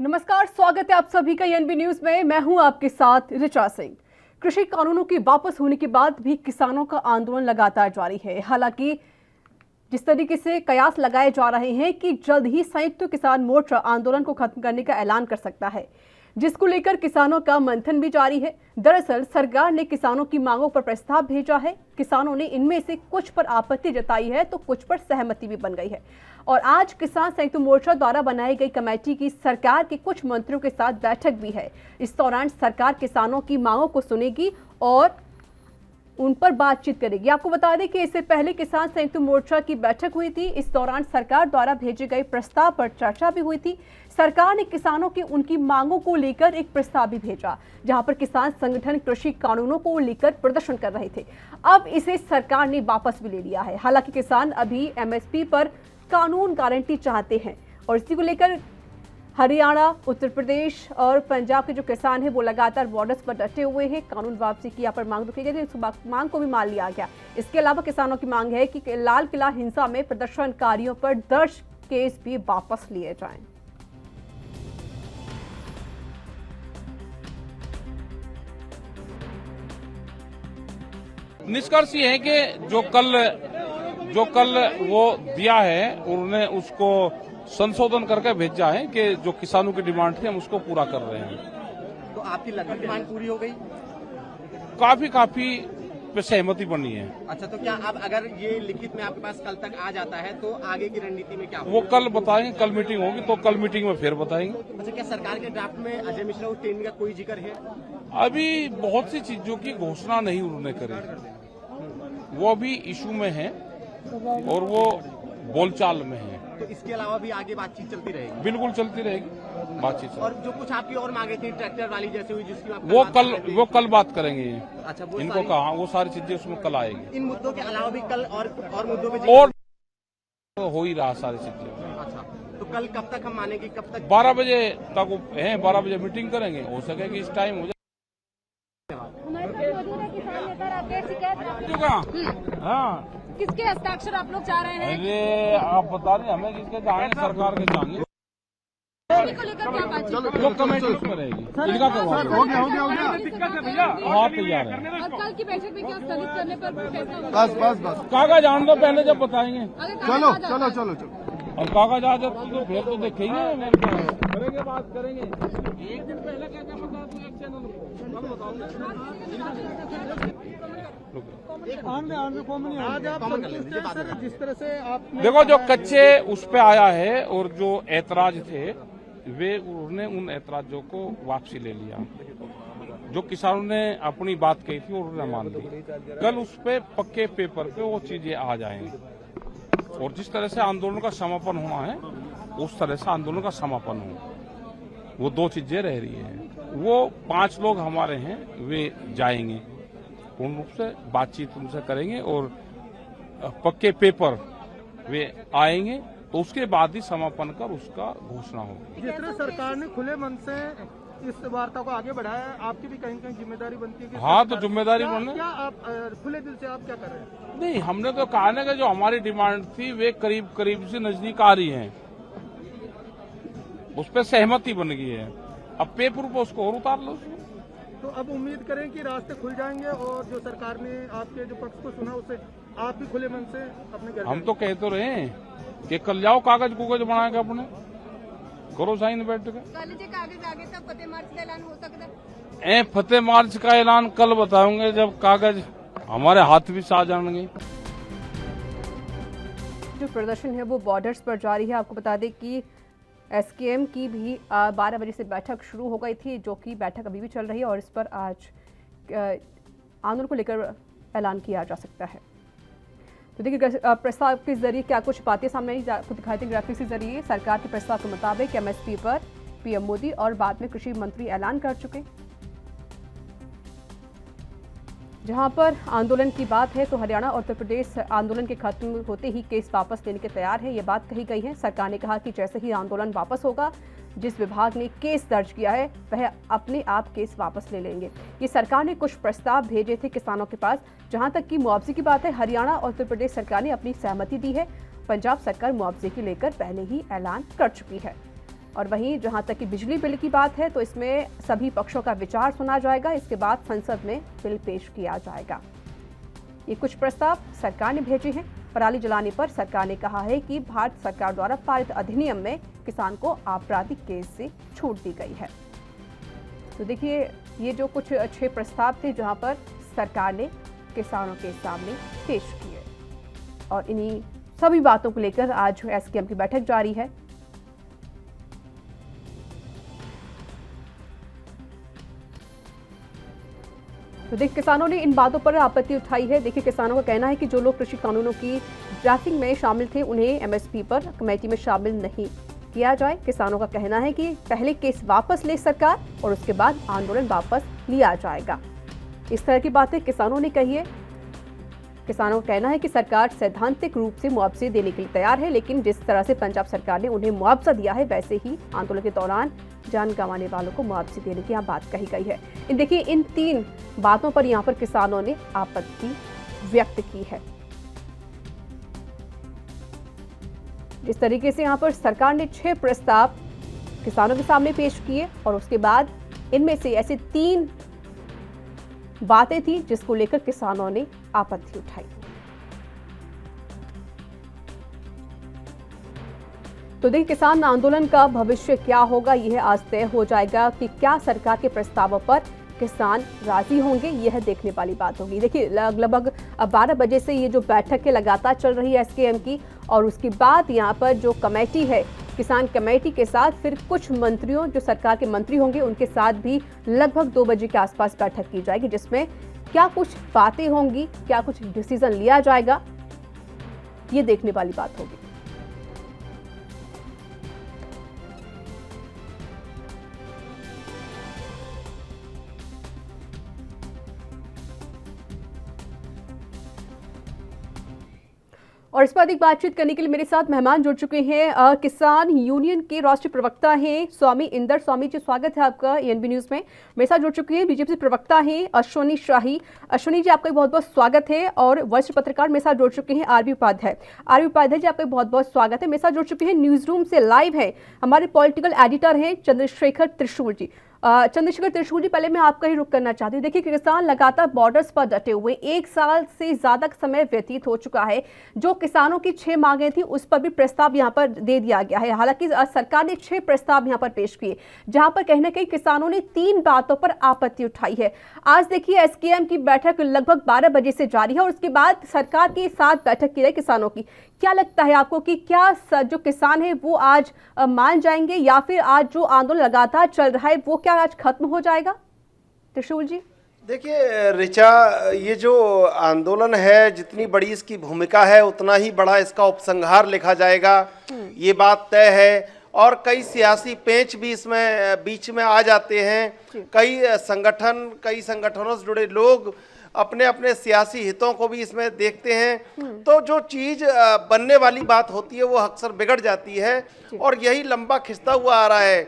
नमस्कार, स्वागत है आप सभी का एनबी न्यूज में। मैं हूं आपके साथ ऋचा सिंह। कृषि कानूनों के वापस होने के बाद भी किसानों का आंदोलन लगातार जारी है। हालांकि जिस तरीके से कयास लगाए जा रहे हैं कि जल्द ही संयुक्त किसान मोर्चा आंदोलन को खत्म करने का ऐलान कर सकता है, जिसको लेकर किसानों का मंथन भी जारी है। दरअसल सरकार ने किसानों की मांगों पर प्रस्ताव भेजा है। किसानों ने इनमें से कुछ पर आपत्ति जताई है तो कुछ पर सहमति भी बन गई है। और आज किसान संयुक्त मोर्चा द्वारा बनाई गई कमेटी की सरकार के कुछ मंत्रियों के साथ बैठक भी है। इस दौरान सरकार किसानों की मांगों को सुनेगी और उन पर बातचीत करेगी। आपको बता दें कि इससे पहले किसान संयुक्त मोर्चा की बैठक हुई थी। इस दौरान सरकार द्वारा भेजे गए प्रस्ताव पर चर्चा भी हुई थी। सरकार ने किसानों की उनकी मांगों को लेकर एक प्रस्ताव भी भेजा, जहां पर किसान संगठन कृषि कानूनों को लेकर प्रदर्शन कर रहे थे। अब इसे सरकार ने वापस भी ले लिया है। हालांकि किसान अभी एमएसपी पर कानून गारंटी चाहते हैं और इसी को लेकर हरियाणा, उत्तर प्रदेश और पंजाब के जो किसान हैं वो लगातार बॉर्डर्स पर डटे हुए हैं। कानून वापसी की यहाँ पर मांग रखी गई थी, इस मांग को भी मान लिया गया। इसके अलावा किसानों की मांग है कि लाल किला हिंसा में प्रदर्शनकारियों पर दर्ज केस भी वापस लिए जाएं। निष्कर्ष ये है कि जो कल वो दिया है उन्होंने उसको संशोधन करके भेजा है कि जो किसानों की डिमांड थी हम उसको पूरा कर रहे हैं। तो आपकी लगभग डिमांड पूरी हो गई? काफी पे सहमति बनी है। अच्छा, तो क्या अब अगर ये लिखित में आपके पास कल तक आ जाता है तो आगे की रणनीति में क्या होगा? वो कल बताएंगे, कल मीटिंग होगी तो कल मीटिंग में फिर बताएंगे। अच्छा, क्या सरकार के ड्राफ्ट में अजय मिश्रा और ट्रेन का कोई जिक्र है? अभी बहुत सी चीजों की घोषणा नहीं उन्होंने करी, वो अभी इशू में है और वो बोलचाल में है। तो इसके अलावा भी आगे बातचीत चलती रहेगी? बिल्कुल चलती रहेगी बातचीत। और जो कुछ आपकी और मांगे थी ट्रैक्टर वाली जैसे हुई जिसकी आप वो कल बात करेंगे। अच्छा, इनको कहा वो सारी चीजें उसमें कल आएगी। इन मुद्दों के अलावा भी कल और मुद्दों पे और हो ही रहा सारी चीजें। अच्छा, तो कल कब तक हम मानेंगे? कब तक? 12 बजे तक है, 12 बजे मीटिंग करेंगे। हो सके कि इस टाइम हो जाए। हाँ, किसके हस्ताक्षर आप लोग चाह रहे हैं? अरे आप बता रहे हमें किसके चाहेंगे, सरकार के चाहेंगे। को लेकर क्या बातचीत? वो कमेटी उसमें रहेगी। इनका करवा हो गया। हाँ, तैयार है। और कल की बैठक में क्या स्थगित करने पर फैसला होगा? बस कागज आने दो पहले, जब बताएंगे। चलो और कागज आ जाते तो फिर तो देखेंगे, करेंगे बात करेंगे। एक दिन पहले क्या बता तू एक चैनल आज आप जिस तरह से आप देखो, जो कच्चे उस पे आया है और जो ऐतराज थे वे उन्होंने उन ऐतराजों को वापसी ले लिया। जो किसानों ने अपनी बात कही थी उन्होंने मान ली। कल उस पे पक्के पेपर पे वो चीजें आ जाएंगी और जिस तरह से आंदोलन का समापन होना है उस तरह से आंदोलन का समापन हो। वो दो चीजें रह रही हैं। वो 5 लोग हमारे हैं, वे जाएंगे, पूर्ण रूप से बातचीत उनसे करेंगे और पक्के पेपर वे आएंगे तो उसके बाद ही समापन कर उसका घोषणा होगी। जिस तरह सरकार ने खुले मन से इस वार्ता को आगे बढ़ाया है, आपकी भी कहीं कहीं जिम्मेदारी बनती है कि हाँ, तो जिम्मेदारी बने। क्या आप खुले दिल से आप क्या कर रहे हैं? नहीं, हमने तो कहा ना कि जो हमारी डिमांड थी वे करीब करीब से नजदीक आ रही हैं, उस पर सहमति बन गई है। अब पेपर पर उसको और उतार लो उसमें। तो अब उम्मीद करें कि रास्ते खुल जाएंगे और जो सरकार ने आपके जो पक्ष को सुना उसे आप भी खुले मन से अपने घर हम तो कह तो रहे हैं कि कल जाओ, कागज कुगज बना के अपने करो साइन बैठ के। कल जे कागज आगे तब फतेह मार्च का ऐलान हो सकता है? फतेह मार्च का ऐलान कल बताऊंगे जब कागज हमारे हाथ भी आ जाएंगे। जो प्रदर्शन है वो बॉर्डर्स पर जारी है। आपको बता दें कि एसकेएम की भी 12 बजे से बैठक शुरू हो गई थी, जो कि बैठक अभी भी चल रही है और इस पर आज आंदोलन को लेकर ऐलान किया जा सकता है। तो देखिए प्रस्ताव के जरिए क्या कुछ बातें सामने आई, आपको दिखाई थी ग्राफिक्स के जरिए। सरकार के प्रस्ताव के मुताबिक एमएसपी पर पीएम मोदी और बाद में कृषि मंत्री ऐलान कर चुके। जहां पर आंदोलन की बात है तो हरियाणा और उत्तर प्रदेश आंदोलन के खत्म होते ही केस वापस लेने के तैयार है, ये बात कही गई है। सरकार ने कहा कि जैसे ही आंदोलन वापस होगा, जिस विभाग ने केस दर्ज किया है वह अपने आप केस वापस ले लेंगे। ये सरकार ने कुछ प्रस्ताव भेजे थे किसानों के पास। जहां तक कि मुआवजे की बात है, हरियाणा और उत्तर प्रदेश सरकार ने अपनी सहमति दी है। पंजाब सरकार मुआवजे को लेकर पहले ही ऐलान कर चुकी है। और वहीं जहां तक कि बिजली बिल की बात है तो इसमें सभी पक्षों का विचार सुना जाएगा। इसके बाद संसद में बिल पेश किया जाएगा। ये कुछ प्रस्ताव सरकार ने भेजे हैं। पराली जलाने पर सरकार ने कहा है कि भारत सरकार द्वारा पारित अधिनियम में किसान को आपराधिक केस से छूट दी गई है। तो देखिए, ये जो कुछ 6 प्रस्ताव थे जहां पर सरकार ने किसानों के सामने पेश किए और इन्हीं सभी बातों को लेकर आज एसकेएम की बैठक जारी है। तो देखिए, किसानों ने इन बातों पर आपत्ति उठाई है। देखिए, किसानों का कहना है कि जो लोग कृषि कानूनों की ड्राफ्टिंग में शामिल थे उन्हें एमएसपी पर कमेटी में शामिल नहीं किया जाए। किसानों का कहना है कि पहले केस वापस ले सरकार और उसके बाद आंदोलन वापस लिया जाएगा। इस तरह की बातें किसानों ने कही है। किसानों का कहना है कि सरकार सैद्धांतिक रूप से मुआवजे देने के लिए तैयार है, लेकिन जिस तरह से पंजाब सरकार ने उन्हें मुआवजा दिया है वैसे ही आंदोलन के दौरान जान गंवाने वालों को मुआवजे देने की यहाँ बात कही गई है। देखिए, इन 3 बातों पर यहाँ पर किसानों ने आपत्ति व्यक्त की है। जिस तरीके से यहाँ पर सरकार ने 6 प्रस्ताव किसानों के सामने पेश किए और उसके बाद इनमें से ऐसे 3 बातें थी जिसको लेकर किसानों ने आपत्ति उठाई। तो देखिए, किसान आंदोलन का भविष्य क्या होगा यह आज तय हो जाएगा कि क्या सरकार के प्रस्तावों पर किसान राजी होंगे, यह देखने वाली बात होगी। देखिए, लगभग 12 बजे से ये जो बैठक है लगातार चल रही है एसकेएम की और उसके बाद यहाँ पर जो कमेटी है किसान कमेटी के साथ फिर कुछ मंत्रियों जो सरकार के मंत्री होंगे उनके साथ भी लगभग 2 बजे के आसपास बैठक की जाएगी, जिसमें क्या कुछ बातें होंगी, क्या कुछ डिसीजन लिया जाएगा, ये देखने वाली बात होगी। और इस पर अधिक बातचीत करने के लिए मेरे साथ मेहमान जुड़ चुके हैं। किसान यूनियन के राष्ट्रीय प्रवक्ता हैं स्वामी इंदर। स्वामी जी, स्वागत है आपका एएनबी न्यूज में। मेरे साथ जुड़ चुके हैं बीजेपी से प्रवक्ता हैं अश्विनी शाही। अश्विनी जी, आपका बहुत बहुत स्वागत है। और वरिष्ठ पत्रकार मेरे साथ जुड़ चुके हैं आरबी उपाध्याय। आरबी उपाध्याय जी, आपका बहुत बहुत स्वागत है। मेरे साथ जुड़ चुके हैं न्यूज रूम से लाइव है हमारे पॉलिटिकल एडिटर हैं चंद्रशेखर त्रिशूल जी। चंद्रशेखर त्रिशूल जी, पहले मैं आपका ही रुख करना चाहती हूँ। देखिए, किसान लगातार बॉर्डर्स पर डटे हुए 1 साल से ज्यादा समय व्यतीत हो चुका है। जो किसानों की 6 मांगें थी उस पर भी प्रस्ताव यहाँ पर दे दिया गया है। हालांकि सरकार ने 6 प्रस्ताव यहाँ पर पेश किए जहां पर कहीं ना कहीं किसानों ने 3 बातों पर आपत्ति उठाई है। आज देखिए, एसकेएम की बैठक लगभग 12 बजे से जारी है और उसके बाद सरकार के साथ बैठक की गई किसानों की। क्या लगता है आपको कि क्या जो किसान है वो आज मान जाएंगे या फिर आज जो आंदोलन लगातार चल रहा है वो क्या आज खत्म हो जाएगा? त्रिशूल जी, देखिए ऋचा, ये जो आंदोलन है जितनी बड़ी इसकी भूमिका है उतना ही बड़ा इसका उपसंहार लिखा जाएगा, ये बात तय है। और कई सियासी पेंच भी इसमें बीच में आ जाते हैं। कई संगठनों से जुड़े लोग अपने अपने सियासी हितों को भी इसमें देखते हैं। तो जो चीज बनने वाली बात होती है वो अक्सर बिगड़ जाती है और यही लंबा खिंचता हुआ आ रहा है।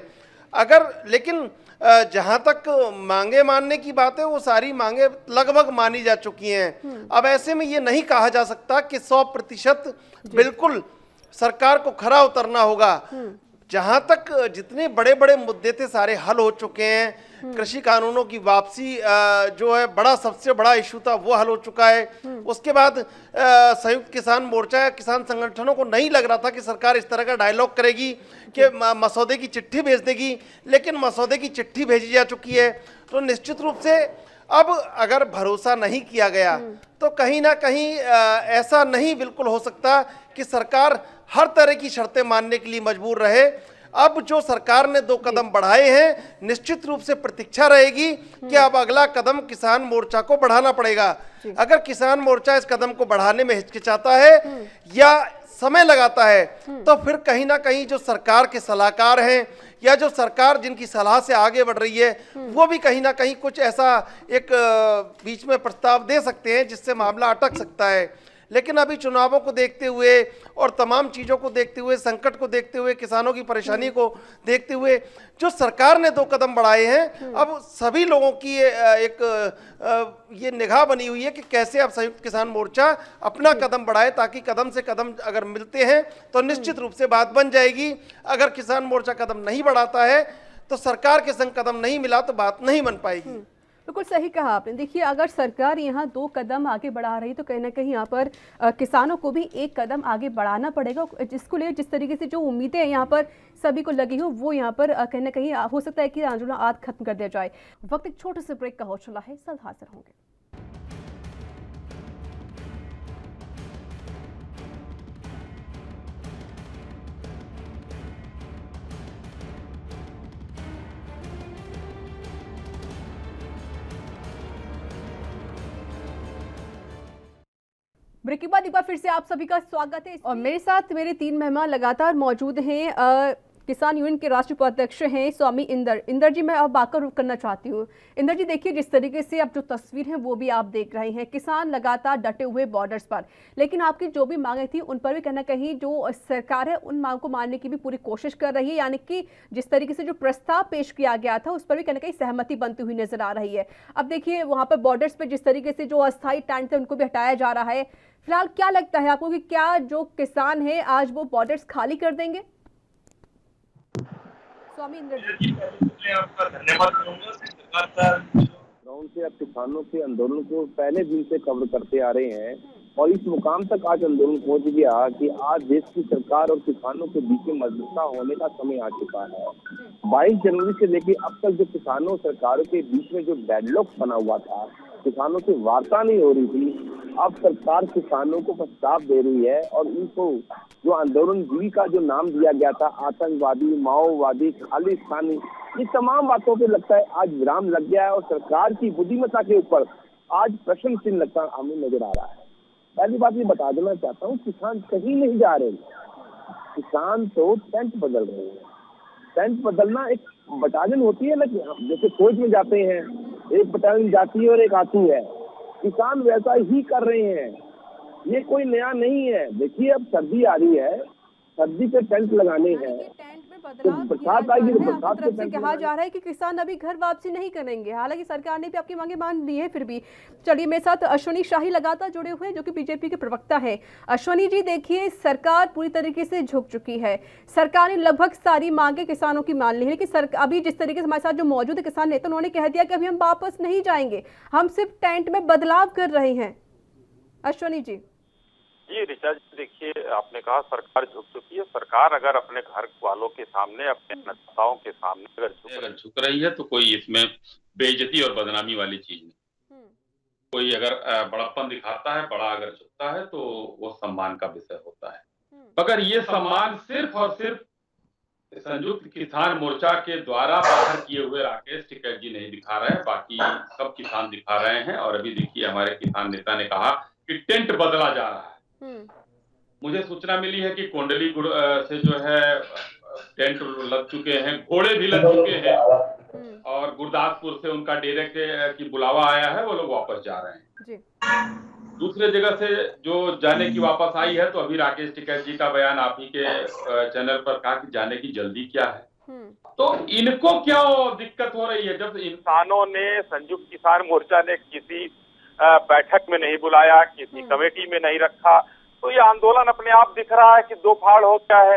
लेकिन जहां तक मांगे मानने की बात है वो सारी मांगे लगभग मानी जा चुकी हैं। अब ऐसे में ये नहीं कहा जा सकता कि 100% बिल्कुल सरकार को खरा उतरना होगा। जहां तक जितने बड़े बड़े मुद्दे थे सारे हल हो चुके हैं। कृषि कानूनों की वापसी जो है सबसे बड़ा इशू था वो हल हो चुका है। उसके बाद संयुक्त किसान मोर्चा या किसान संगठनों को नहीं लग रहा था कि सरकार इस तरह का डायलॉग करेगी कि मसौदे की चिट्ठी भेज देगी, लेकिन मसौदे की चिट्ठी भेजी जा चुकी है। तो निश्चित रूप से अब अगर भरोसा नहीं किया गया तो कहीं ना कहीं ऐसा नहीं बिल्कुल हो सकता कि सरकार हर तरह की शर्तें मानने के लिए मजबूर रहे। अब जो सरकार ने 2 कदम बढ़ाए हैं, निश्चित रूप से प्रतीक्षा रहेगी कि अब अगला कदम किसान मोर्चा को बढ़ाना पड़ेगा। अगर किसान मोर्चा इस कदम को बढ़ाने में हिचकिचाता है या समय लगाता है तो फिर कहीं ना कहीं जो सरकार के सलाहकार हैं या जो सरकार जिनकी सलाह से आगे बढ़ रही है वो भी कहीं ना कहीं कुछ ऐसा एक बीच में प्रस्ताव दे सकते हैं जिससे मामला अटक सकता है। लेकिन अभी चुनावों को देखते हुए और तमाम चीज़ों को देखते हुए, संकट को देखते हुए, किसानों की परेशानी को देखते हुए जो सरकार ने 2 कदम बढ़ाए हैं, अब सभी लोगों की ये निगाह बनी हुई है कि कैसे अब संयुक्त किसान मोर्चा अपना कदम बढ़ाए, ताकि कदम से कदम अगर मिलते हैं तो निश्चित रूप से बात बन जाएगी। अगर किसान मोर्चा कदम नहीं बढ़ाता है तो सरकार के संग कदम नहीं मिला तो बात नहीं बन पाएगी। बिल्कुल सही कहा आपने। देखिए, अगर सरकार यहाँ 2 कदम आगे बढ़ा रही तो कहीं ना कहीं यहाँ पर किसानों को भी 1 कदम आगे बढ़ाना पड़ेगा, जिसको लिए जिस तरीके से जो उम्मीदें हैं यहाँ पर सभी को लगी हो, वो यहाँ पर कहीं ना कहीं हो सकता है कि आंदोलन आज खत्म कर दिया जाए। वक्त एक छोटे से ब्रेक का हो चला है, जल्द हाजिर होंगे। ब्रेक के बाद एक बार फिर से आप सभी का स्वागत है और मेरे साथ मेरे 3 मेहमान लगातार मौजूद हैं। किसान यूनियन के राष्ट्रीय उपाध्यक्ष हैं स्वामी इंदर जी, मैं अब आकर रुक करना चाहती हूँ। इंदर जी, देखिए जिस तरीके से अब जो तस्वीर है वो भी आप देख रहे हैं, किसान लगातार डटे हुए बॉर्डर्स पर, लेकिन आपकी जो भी मांगे थी उन पर भी कहीं ना कहीं जो सरकार है उन मांग को मानने की भी पूरी कोशिश कर रही है, यानी कि जिस तरीके से जो प्रस्ताव पेश किया गया था उस पर भी कहीं ना कहीं सहमति बनती हुई नजर आ रही है। अब देखिए वहां पर बॉर्डर्स पर जिस तरीके से जो अस्थायी टेंट थे उनको भी हटाया जा रहा है। फिलहाल क्या लगता है आपको कि क्या जो किसान है आज वो बॉर्डर्स खाली कर देंगे? स्वामी इंदर जी, आपका धन्यवाद करूंगा। सरकार का ग्राउंड से अब किसानों के आंदोलन को पहले दिन से कवर करते आ रहे हैं और इस मुकाम तक आज आंदोलन पहुंच गया कि आज देश की सरकार और किसानों के बीच में मजबूता होने का समय आ चुका है। 22 जनवरी से लेकर अब तक जो किसानों सरकारों के बीच में जो डेडलॉक बना हुआ था, किसानों से वार्ता नहीं हो रही थी, अब सरकार किसानों को प्रस्ताव दे रही है और उनको जो आंदोलन जीवी का जो नाम दिया गया था, आतंकवादी, माओवादी, खालिस्तानी, ये तमाम बातों पे लगता है आज विराम लग गया है और सरकार की बुद्धिमत्ता के ऊपर आज प्रश्न चिन्ह लगता हमें नजर आ रहा है। पहली बात ये बता देना चाहता हूँ, किसान कहीं नहीं जा रहे, किसान तो टेंट बदल रहे हैं। टेंट बदलना एक बटालियन होती है ना, जैसे फौज में जाते हैं, एक बटालियन जाती है और एक आती है, किसान वैसा ही कर रहे हैं। ये कोई नया नहीं है। देखिए अब सर्दी आ रही है, सर्दी पे टेंट लगाने हैं, तो बरसात आएगी तो बरसात तरफ से कहा जा रहा है कि किसान अभी घर वापसी नहीं करेंगे, हालांकि सरकार ने भी आपकी मांगे मान ली है। फिर भी चलिए, मेरे साथ अश्वनी शाही लगातार जुड़े हुए हैं जो कि बीजेपी के प्रवक्ता है। अश्वनी जी, देखिए सरकार पूरी तरीके से झुक चुकी है, सरकार ने लगभग सारी मांगे किसानों की मान ली है, लेकिन अभी जिस तरीके से हमारे साथ जो मौजूद है किसान नेता, उन्होंने कह दिया कि अभी हम वापस नहीं जाएंगे, हम सिर्फ टेंट में बदलाव कर रहे हैं। अश्वनी जी। जी ऋचा जी, देखिए आपने कहा सरकार झुक चुकी है। सरकार अगर अपने घर वालों के सामने, अपने नेताओं के सामने अगर झुक रही है तो कोई इसमें बेइज्जती और बदनामी वाली चीज नहीं। कोई अगर बड़प्पन दिखाता है, बड़ा अगर झुकता है तो वो सम्मान का विषय होता है। मगर ये सम्मान सिर्फ और सिर्फ संयुक्त किसान मोर्चा के द्वारा बाहर किए हुए राकेश टिकैत जी नहीं दिखा रहे हैं, बाकी सब किसान दिखा रहे हैं। और अभी देखिए हमारे किसान नेता ने कहा कि टेंट बदला जा रहा है। मुझे सूचना मिली है कि कोंडली से जो है टेंट लग चुके हैं, घोड़े भी लग चुके हैं और गुरदासपुर से उनका डेरे की बुलावा आया है, वो लोग वापस जा रहे हैं जी। दूसरे जगह से जो जाने की वापस आई है, तो अभी राकेश टिकैत जी का बयान आप ही के चैनल पर कहा कि जाने की जल्दी क्या है। तो इनको क्यों दिक्कत हो रही है जब इंसानों ने, संयुक्त किसान मोर्चा ने किसी बैठक में नहीं बुलाया, किसी कमेटी में नहीं रखा, तो ये आंदोलन अपने आप दिख रहा है कि दो फाड़ हो गया है।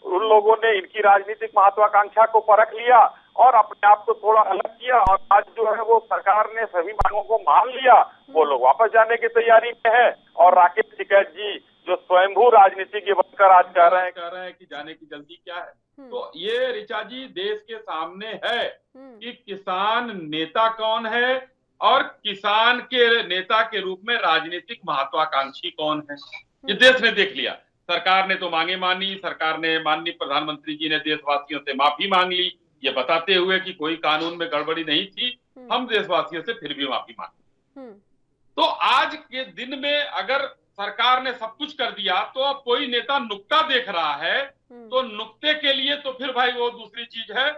उन लोगों ने इनकी राजनीतिक महत्वाकांक्षा को परख लिया और अपने आप को थोड़ा अलग किया और आज जो है वो सरकार ने सभी मांगों को मान लिया, वो लोग वापस जाने की तैयारी में है। और राकेश टिकैत जी जो स्वयंभू राजनीति बनकर आज कह रहे हैं कि जाने की जल्दी क्या है। तो ये ऋचा जी देश के सामने है कि किसान नेता कौन है और किसान के नेता के रूप में राजनीतिक महत्वाकांक्षी कौन है, ये देश ने देख लिया। सरकार ने तो मांगे मानी, सरकार ने, माननीय प्रधानमंत्री जी ने देशवासियों से माफी मांग ली, ये बताते हुए कि कोई कानून में गड़बड़ी नहीं थी, हम देशवासियों से फिर भी माफी मांगी। तो आज के दिन में अगर सरकार ने सब कुछ कर दिया तो अब कोई नेता नुक्ता देख रहा है, तो नुक्ते के लिए तो फिर भाई वो दूसरी चीज है।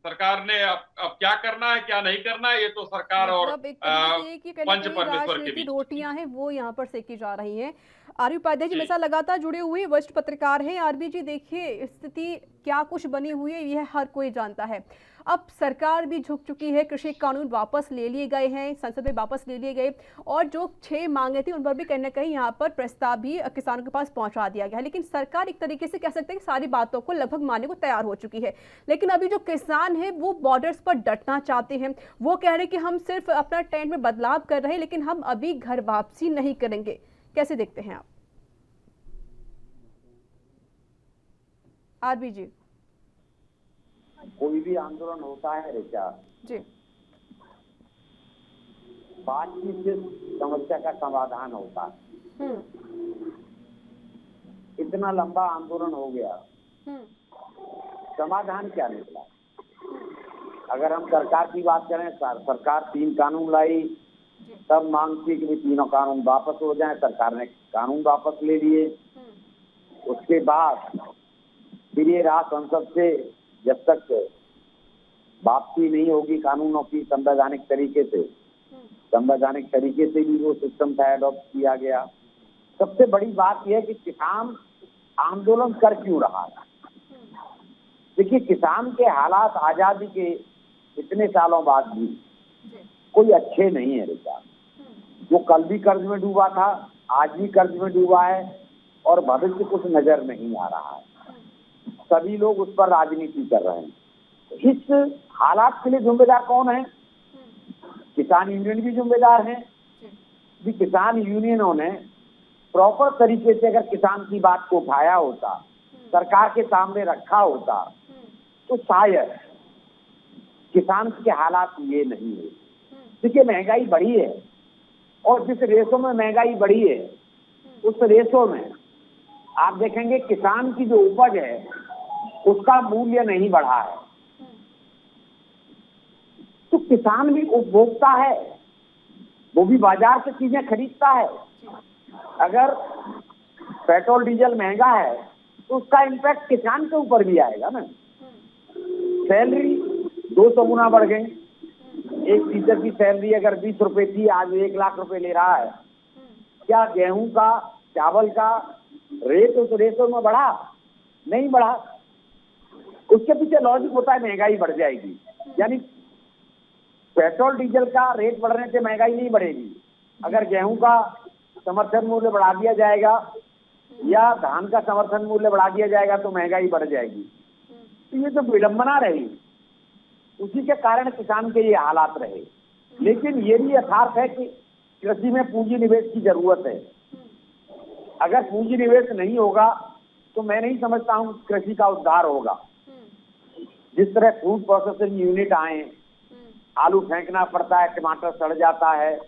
सरकार ने अब क्या करना है क्या नहीं करना है, ये तो सरकार और पंच परमेश्वर के बीच रोटियां हैं वो यहाँ पर सेकी जा रही हैं। आरबी उपाध्याय जी मेरे साथ लगातार जुड़े हुए वरिष्ठ पत्रकार हैं। आरबी जी, देखिए स्थिति क्या कुछ बनी हुई है यह हर कोई जानता है। अब सरकार भी झुक चुकी है, कृषि कानून वापस ले लिए गए हैं, संसद में वापस ले लिए गए, और जो 6 मांगे थी उन पर भी कहीं ना कहीं यहाँ पर प्रस्ताव भी किसानों के पास पहुंचा दिया गया है। लेकिन सरकार एक तरीके से कह सकते हैं कि सारी बातों को लगभग मानने को तैयार हो चुकी है। लेकिन अभी जो किसान है वो बॉर्डर्स पर डटना चाहते हैं। वो कह रहे हैं कि हम सिर्फ अपना टेंट में बदलाव कर रहे हैं, लेकिन हम अभी घर वापसी नहीं करेंगे। कैसे देखते हैं आप आरबी जी? कोई भी आंदोलन होता है ऋचा जी, बातचीत से समस्या का समाधान होता है। इतना लंबा आंदोलन हो गया, समाधान क्या निकला? अगर हम सरकार की बात करें, सरकार 3 कानून लाई, तब मांग थी कि तीनों कानून वापस हो जाएं। सरकार ने कानून वापस ले लिए। उसके बाद फिर ये रहा संसद से, जब तक वापसी नहीं होगी कानूनों की संवैधानिक तरीके से भी वो सिस्टम का एडॉप्ट किया गया। सबसे बड़ी बात यह है कि किसान आंदोलन कर क्यों रहा है। देखिए, किसान के हालात आजादी के इतने सालों बाद भी कोई अच्छे नहीं है ऋचा। वो कल भी कर्ज में डूबा था, आज भी कर्ज में डूबा है, और भविष्य कुछ नजर नहीं आ रहा है। सभी लोग उस पर राजनीति कर रहे हैं। इस हालात के लिए जिम्मेदार कौन है? किसान यूनियन भी जिम्मेदार है। भी किसान यूनियनों ने प्रॉपर तरीके से अगर किसान की बात को उठाया होता, सरकार के सामने रखा होता, तो शायद किसान के हालात ये नहीं है। देखिए, महंगाई बढ़ी है, और जिस रेशों में महंगाई बढ़ी है उस रेशों में आप देखेंगे किसान की जो उपज है उसका मूल्य नहीं बढ़ा है। तो किसान भी उपभोक्ता है, वो भी बाजार से चीजें खरीदता है। अगर पेट्रोल डीजल महंगा है तो उसका इम्पैक्ट किसान के ऊपर भी आएगा ना। सैलरी 200 गुना बढ़ गई। एक टीचर की सैलरी अगर 20 रुपए थी, आज 1 लाख रुपए ले रहा है। क्या गेहूं का, चावल का रेट उस रेशो में बढ़ा? नहीं बढ़ा। उसके पीछे लॉजिक होता है महंगाई बढ़ जाएगी, यानी पेट्रोल डीजल का रेट बढ़ने से महंगाई नहीं बढ़ेगी। अगर गेहूं का समर्थन मूल्य बढ़ा दिया जाएगा या धान का समर्थन मूल्य बढ़ा दिया जाएगा तो महंगाई बढ़ जाएगी। तो ये जो विडंबना रही, उसी के कारण किसान के ये हालात रहे। लेकिन ये भी यथार्थ है कि कृषि में पूंजी निवेश की जरूरत है। अगर पूंजी निवेश नहीं होगा तो मैं नहीं समझता हूँ कृषि का उद्धार होगा। जिस तरह फूड प्रोसेसिंग यूनिट आए, आलू फेंकना पड़ता है, टमाटर सड़ जाता है,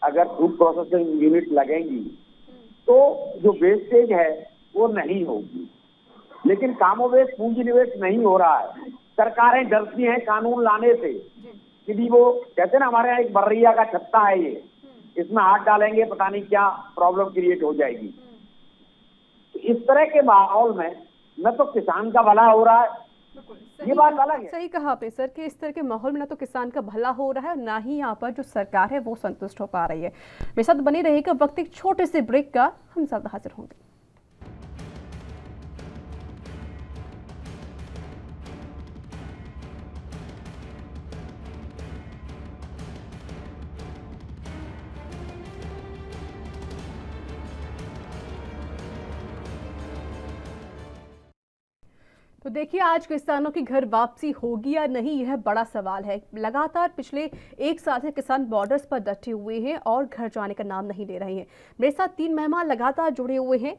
अगर फूड प्रोसेसिंग यूनिट लगेंगी तो जो वेस्टेज है वो नहीं होगी। लेकिन कामोवेश पूंजी निवेश नहीं हो रहा है। सरकारें डरती हैं कानून लाने से कि वो कहते हैं ना, हमारे यहाँ एक बर्रिया का छत्ता है, ये इसमें हाथ डालेंगे पता नहीं क्या प्रॉब्लम क्रिएट हो जाएगी। इस तरह के माहौल में न तो किसान का भला हो रहा है, ये बात अलग है। सही कहा आपने सर कि इस तरह के माहौल में ना तो किसान का भला हो रहा है, ना ही यहाँ पर जो सरकार है वो संतुष्ट हो पा रही है। मेरे साथ बने रहेगा, वक्त एक छोटे से ब्रेक का, हम जल्द हाजिर होंगे। तो देखिए, आज किसानों की घर वापसी होगी या नहीं, यह बड़ा सवाल है। लगातार पिछले 1 साल से किसान बॉर्डर्स पर डटे हुए हैं और घर जाने का नाम नहीं ले रहे हैं। मेरे साथ 3 मेहमान लगातार जुड़े हुए हैं।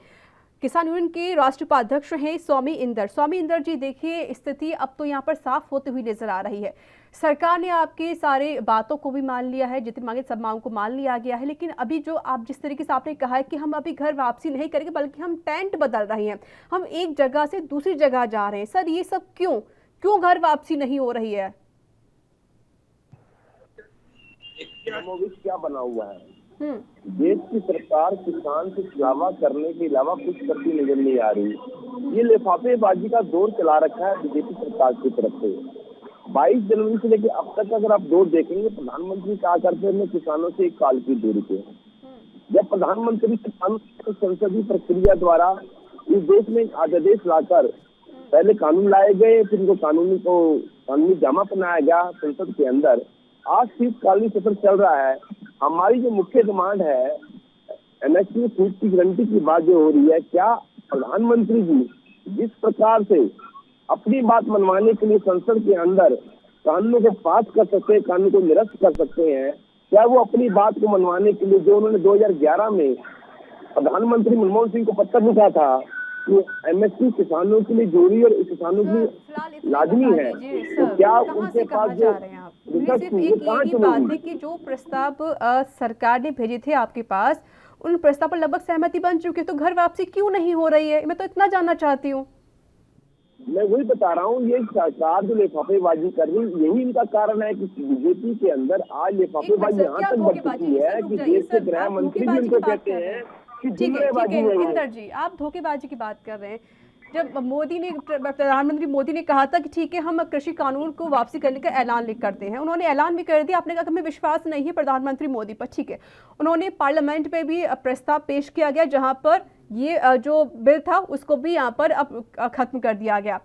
किसान यूनियन के राष्ट्रीय उपाध्यक्ष हैं स्वामी इंदर। स्वामी इंदर जी, देखिए स्थिति अब तो यहाँ पर साफ होती हुई नजर आ रही है। सरकार ने आपके सारे बातों को भी मान लिया है, जितनी मांगे सब मांगों को मान लिया गया है। लेकिन अभी जो आप जिस तरीके से आपने कहा है कि हम अभी घर वापसी नहीं करेंगे, बल्कि हम टेंट बदल रहे हैं, हम एक जगह से दूसरी जगह जा रहे हैं। सर, ये सब क्यों घर वापसी नहीं हो रही है? क्या बना हुआ है? देश की सरकार किसान से छुड़ावा करने के अलावा कुछ करती नजर नहीं आ रही। ये लिफाफेबाजी का दौर चला रखा है बीजेपी सरकार की तरफ से। 22 जनवरी से लेकर अब तक अगर आप दौर देखेंगे, प्रधानमंत्री कहा करते हैं किसानों से 1 साल की दूरी पे। जब प्रधानमंत्री से संसदीय प्रक्रिया द्वारा इस देश में एक अध्यादेश लाकर पहले कानून लाए गए, फिर इनको कानूनी जामा पहनाया गया संसद के अंदर। आज शीतकालीन सत्र चल रहा है। हमारी जो मुख्य डिमांड है एमएसपी में छूट की गारंटी की बात जो हो रही है, क्या प्रधानमंत्री जी जिस प्रकार से अपनी बात मनवाने के लिए संसद के अंदर कानूनों को पास कर सकते हैं, कानून को निरस्त कर सकते हैं, क्या वो अपनी बात को मनवाने के लिए जो उन्होंने 2011 में प्रधानमंत्री मनमोहन सिंह को पत्र लिखा था कि एमएसपी किसानों के लिए जरूरी और किसानों की लाजमी है, तो क्या उनके पास जो सिर्फ एक ही बात है कि जो प्रस्ताव सरकार ने भेजे थे आपके पास, उन प्रस्ताव पर लगभग सहमति बन चुकी है, तो घर वापसी क्यों नहीं हो रही है? मैं तो इतना जानना चाहती हूँ। मैं वही बता रहा हूँ, ये सरकार जो लिफाफेबाजी कर रही, यही इनका कारण है कि बीजेपी के अंदर आज लिफाफेबाजी यहाँ तक बढ़ चुकी है कि देश के गृह मंत्री भी उनको कहते हैं कि जुमलेबाजी है। इंदर जी, आप धोखेबाजी की बात कर रहे हैं। जब प्रधानमंत्री मोदी ने कहा था कि ठीक है हम कृषि कानून को वापसी करने का ऐलान करते हैं, उन्होंने ऐलान भी कर दिया। आपने कहा कि हमें विश्वास नहीं है प्रधानमंत्री मोदी पर, ठीक है। उन्होंने पार्लियामेंट में भी प्रस्ताव पेश किया गया जहां पर ये जो बिल था उसको भी यहाँ पर अब खत्म कर दिया गया।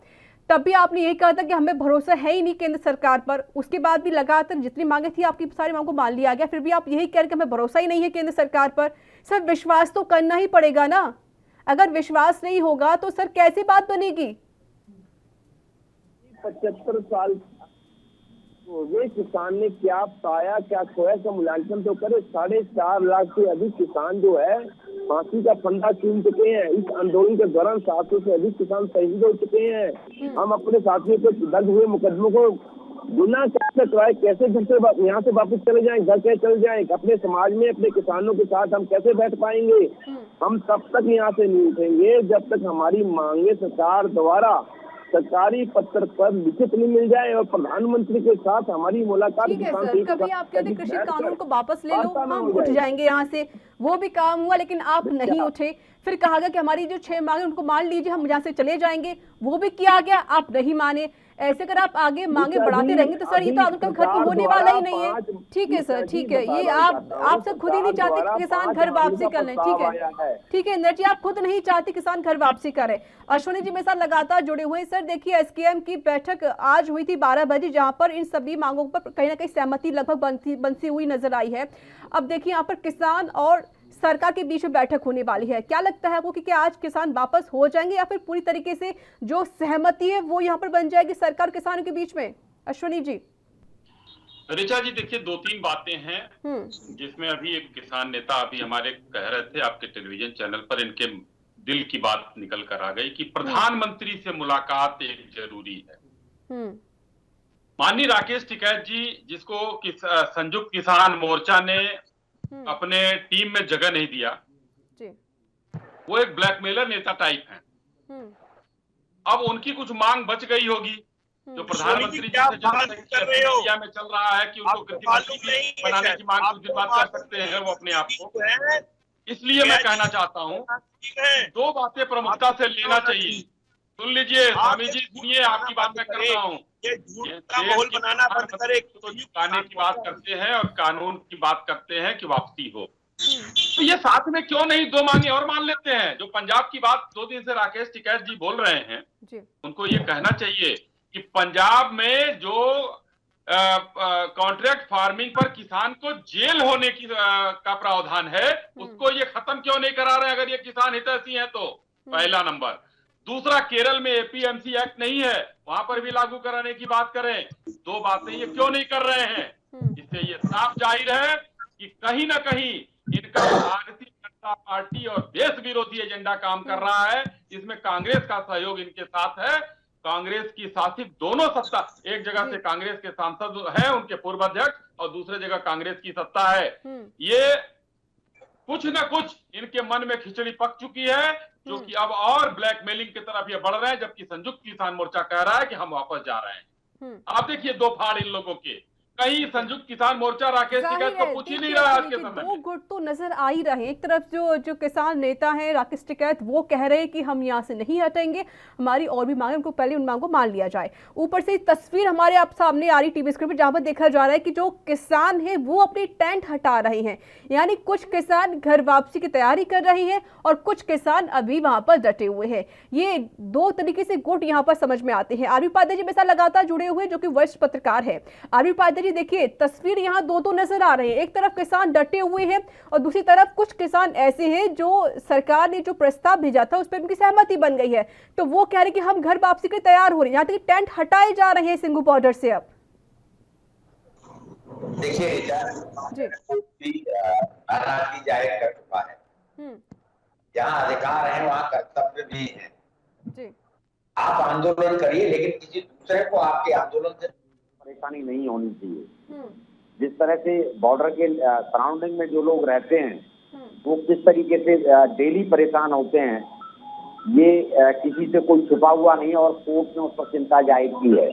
तब भी आपने यही कहा था कि हमें भरोसा है ही नहीं केंद्र सरकार पर। उसके बाद भी लगातार जितनी मांगे थी आपकी सारी मांगों को मान लिया गया, फिर भी आप यही कह रहे कि हमें भरोसा ही नहीं है केंद्र सरकार पर। सर विश्वास तो करना ही पड़ेगा ना, अगर विश्वास नहीं होगा तो सर कैसी बात बनेगी? 75 साल हो गए, किसान ने क्या पाया क्या खोया का मूल्यांकन तो करे। 4.5 लाख से अधिक किसान जो है फांसी का फंदा चूम चुके हैं। इस आंदोलन के दौरान 700 से अधिक किसान शहीद हो चुके हैं। हम अपने साथियों को दर्ज हुए मुकदमों को गुना कैसे कराए, कैसे घर से यहाँ से वापस चले जाएं, घर कैसे चले जाएं, अपने समाज में अपने किसानों के साथ हम कैसे बैठ पाएंगे? हम तब तक यहाँ से नहीं उठेंगे जब तक हमारी मांगे सरकार द्वारा सरकारी पत्र पर लिखित नहीं मिल जाए और प्रधानमंत्री के साथ हमारी मुलाकात। ठीक है सर, कभी आप कहते कृषि कानून को वापस ले लो, हम उठ जाएंगे यहाँ से, वो भी काम हुआ, लेकिन आप नहीं उठे। फिर कहा गया कि हमारी जो 6 मांगे उनको मान लीजिए, हम यहाँ से चले जाएंगे, वो भी किया गया, आप नहीं माने। ऐसे अगर आप आगे मांगे बढ़ाते रहेंगे तो सर ये तो आंदोलन खत्म होने वाला ही नहीं है। ठीक है सर, ठीक है, ये आप सब खुद ही नहीं चाहते कि किसान घर वापसी कर लें। ठीक है इंदर जी, आप खुद नहीं चाहते किसान घर वापसी करें। अश्विनी जी मेरे साथ लगातार जुड़े हुए हैं। सर देखिए, एसकेएम की बैठक आज हुई थी 12 बजे, जहां पर इन सभी मांगों पर कहीं ना कहीं सहमति लगभग बनती हुई नजर आई है। अब देखिए यहाँ पर किसान और सरकार के बीच में बैठक होने वाली है। क्या लगता है आपको कि क्या आज किसान वापस हो जाएंगे या फिर पूरी तरीके से जो सहमति है वो यहाँ पर बन जाएगी सरकार किसानों के बीच में? अश्विनी जी। ऋचा जी देखिए, 2-3 बातें हैं जिसमें अभी एक किसान नेता अभी हमारे कह रहे थे आपके टेलीविजन चैनल पर, इनके दिल की बात निकल कर आ गई कि प्रधानमंत्री से मुलाकात एक जरूरी है। माननीय राकेश टिकैत जी, जिसको संयुक्त किसान मोर्चा ने अपने टीम में जगह नहीं दिया, वो एक ब्लैकमेलर नेता टाइप हैं। अब उनकी कुछ मांग बच गई होगी जो प्रधानमंत्री जी से जो में चल रहा है कि उनको कृषि मंत्री बनाने की मांग कुछ दिन बाद कर सकते हैं वो अपने आप को। इसलिए मैं कहना चाहता हूँ 2 बातें प्रमुखता से लेना चाहिए। सुन लीजिए स्वामी जी, सुनिए, आपकी बात मैं कर रहा हूँ। माहौल बनाना बंद करे तो गाने की बात करते हैं और कानून की बात करते हैं कि वापसी हो, तो ये साथ में क्यों नहीं 2 मांगे और मान लेते हैं? जो पंजाब की बात 2 दिन से राकेश टिकैत जी बोल रहे हैं, उनको ये कहना चाहिए कि पंजाब में जो कॉन्ट्रैक्ट फार्मिंग पर किसान को जेल होने की का प्रावधान है, उसको ये खत्म क्यों नहीं करा रहे अगर ये किसान हितैषी हैं तो? पहला नंबर। दूसरा, केरल में एपीएमसी एक्ट नहीं है, वहां पर भी लागू कराने की बात करें। 2 बातें ये क्यों नहीं कर रहे हैं? इससे ये साफ जाहिर है कि कहीं ना कहीं इनका भारतीय जनता पार्टी और देश विरोधी एजेंडा काम कर रहा है। इसमें कांग्रेस का सहयोग इनके साथ है। कांग्रेस की शासित दोनों सत्ता, एक जगह से कांग्रेस के सांसद है उनके पूर्व अध्यक्ष और दूसरे जगह कांग्रेस की सत्ता है। ये कुछ न कुछ इनके मन में खिचड़ी पक चुकी है, जो कि अब और ब्लैकमेलिंग की तरफ ये बढ़ रहे हैं, जबकि संयुक्त किसान मोर्चा कह रहा है कि हम वापस जा रहे हैं। आप देखिए 2 फाड़ इन लोगों के। कहीं संयुक्त किसान मोर्चा राकेश जाहिर टिकैत को है, पूछ ही देखिए, नहीं रहा है आज के देखिए, समय दो में। गुट तो नजर आ ही रहे हैं। एक तरफ जो किसान नेता हैं राकेश टिकैत, वो कह रहे हैं कि हम यहाँ से नहीं हटेंगे, हमारी और भी मांगे, उनको पहले उन मांगों को मान लिया जाए। ऊपर से तस्वीर हमारे आप सामने आ रही टीवी स्क्रीन पर, जहां पर देखा जा रहा है कि जो किसान हैं वो अपनी टेंट हटा रहे हैं। यानी कुछ किसान घर वापसी की तैयारी कर रहे हैं और कुछ किसान अभी वहां पर डटे हुए हैं। ये दो तरीके से गुट यहाँ पर समझ में आते हैं। आरबी उपाध्याय जी मेरे साथ लगातार जुड़े हुए जो कि वरिष्ठ पत्रकार है। आरबी उपाध्याय जी, देखिए तस्वीर यहाँ दो नजर आ रहे हैं। एक तरफ किसान डटे हुए हैं और दूसरी तरफ कुछ किसान ऐसे हैं जो सरकार ने जो प्रस्ताव भेजा था उस पर उनकी सहमति बन गई है, तो वो कह रहे हैं कि हम घर वापसी के तैयार हो रहे हैं। यहाँ तक टेंट हटाए जा रहे हैं सिंघू बॉर्डर से। अब देखिए अनाज जाहिर कर चुका है, जहाँ अधिकार है वहाँ कर्तव्य भी है जी। आप आंदोलन करिए, लेकिन किसी दूसरे को आपके आंदोलन से परेशानी नहीं होनी चाहिए। जिस तरह से बॉर्डर के सराउंडिंग में जो लोग रहते हैं वो किस तरीके से डेली परेशान होते हैं, ये किसी से कोई छुपा हुआ नहीं, और कोर्ट ने उस पर चिंता जाहिर की है।